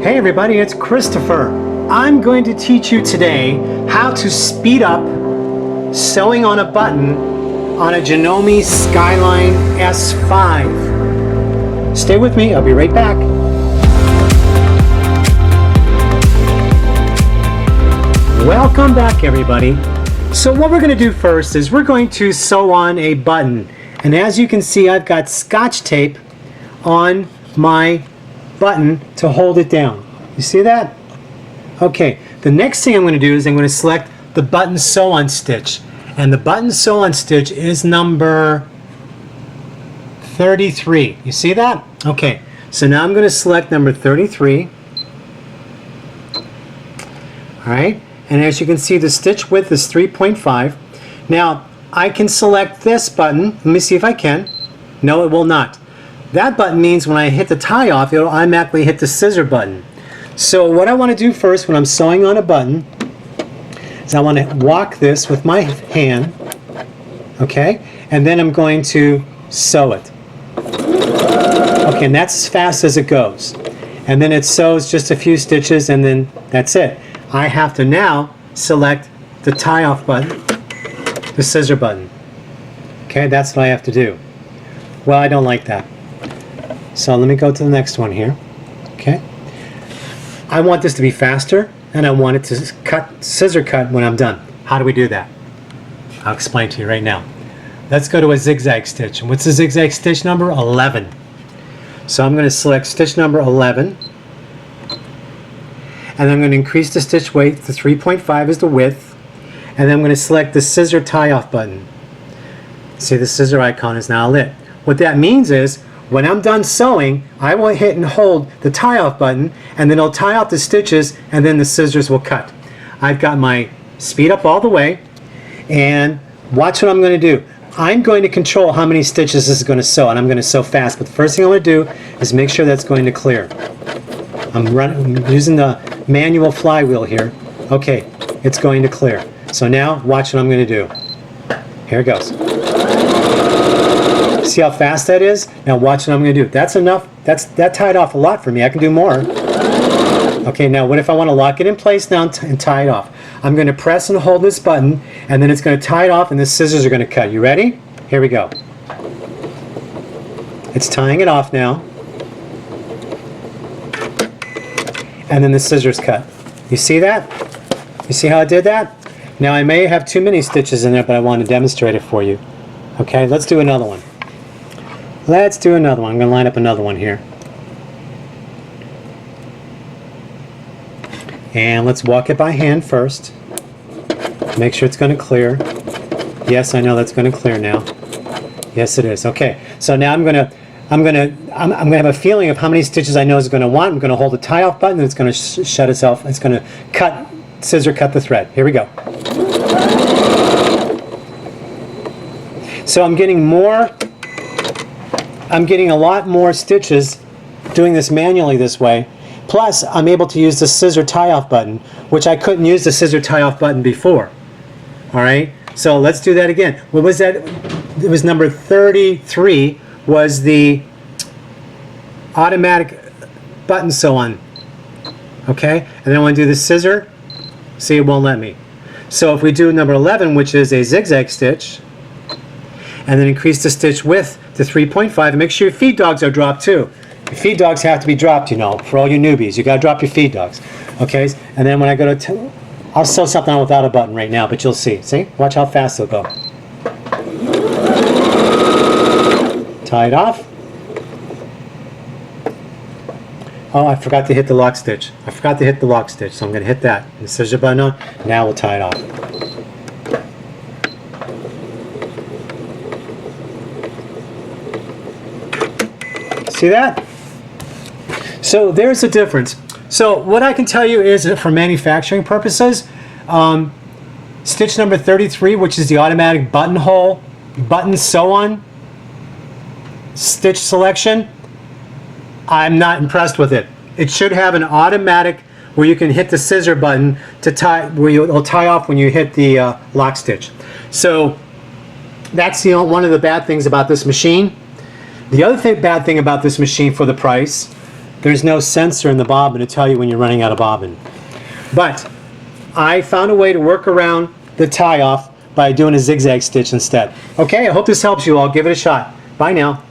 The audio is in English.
Hey everybody, it's Christopher. I'm going to teach you today how to speed up sewing on a button on a Janome Skyline S5. Stay with me, I'll be right back. Welcome back everybody. So what we're going to do first is we're going to sew on a button. And as you can see, I've got Scotch tape on my button to hold it down. You see that? Okay, the next thing I'm going to do is I'm going to select the button sew on stitch. And the button sew on stitch is number 33. You see that? Okay, so now I'm going to select number 33. Alright, and as you can see, the stitch width is 3.5. Now, I can select this button. Let me see if I can. No, it will not. That button means when I hit the tie off, it will automatically hit the scissor button. So what I want to do first when I'm sewing on a button is I want to walk this with my hand, okay, and then I'm going to sew it. Okay, and that's as fast as it goes. And then it sews just a few stitches and then that's it. I have to now select the tie off button, the scissor button. Okay, that's what I have to do. Well, I don't like that. So let me go to the next one here. Okay. I want this to be faster and I want it to scissor cut when I'm done. How do we do that? I'll explain to you right now. Let's go to a zigzag stitch. And what's the zigzag stitch number? 11. So I'm going to select stitch number 11. And I'm going to increase the stitch weight to 3.5 is the width. And then I'm going to select the scissor tie off button. See, the scissor icon is now lit. What that means is when I'm done sewing, I will hit and hold the tie off button and then it'll tie off the stitches and then the scissors will cut. I've got my speed up all the way and watch what I'm going to do. I'm going to control how many stitches this is going to sew and I'm going to sew fast, but the first thing I'm going to do is make sure that's going to clear. I'm using the manual flywheel here. Okay, it's going to clear. So now watch what I'm going to do. Here it goes. See how fast that is? Now watch what I'm going to do. That's enough. That tied off a lot for me. I can do more. Okay, now what if I want to lock it in place now and tie it off? I'm going to press and hold this button and then it's going to tie it off and the scissors are going to cut. You ready? Here we go. It's tying it off now. And then the scissors cut. You see that? You see how I did that? Now I may have too many stitches in there, but I want to demonstrate it for you. Okay, let's do another one. Let's do another one. I'm going to line up another one here. And let's walk it by hand first. Make sure it's going to clear. Yes, I know that's going to clear now. Yes, it is. Okay, so now I'm going to have a feeling of how many stitches I know it's going to want. I'm going to hold the tie off button and it's going to shut itself. It's going to scissor cut the thread. Here we go. So I'm getting a lot more stitches doing this manually this way. Plus, I'm able to use the scissor tie-off button, which I couldn't use the scissor tie-off button before. All right, so let's do that again. What was that? It was number 33 was the automatic button sew on. Okay, and then I want to do the scissor. See, it won't let me. So if we do number 11, which is a zigzag stitch, and then increase the stitch width to 3.5 and make sure your feed dogs are dropped too. Your feed dogs have to be dropped, you know, for all you newbies. You got to drop your feed dogs. Okay, and then when I go to, I'll sew something on without a button right now, but you'll see. See? Watch how fast it'll go. Tie it off. Oh, I forgot to hit the lock stitch. I forgot to hit the lock stitch, so I'm going to hit that. And the scissor button on. Now we'll tie it off. See that? So there's the difference. So what I can tell you is that for manufacturing purposes, stitch number 33, which is the automatic buttonhole button sew on stitch selection, I'm not impressed with it. It should have an automatic where you can hit the scissor button to tie, where it'll tie off when you hit the lock stitch. So that's one of the bad things about this machine. The other bad thing about this machine for the price there's no sensor in the bobbin to tell you when you're running out of bobbin. But I found a way to work around the tie off by doing a zigzag stitch instead. Okay, I hope this helps you all. Give it a shot. Bye now.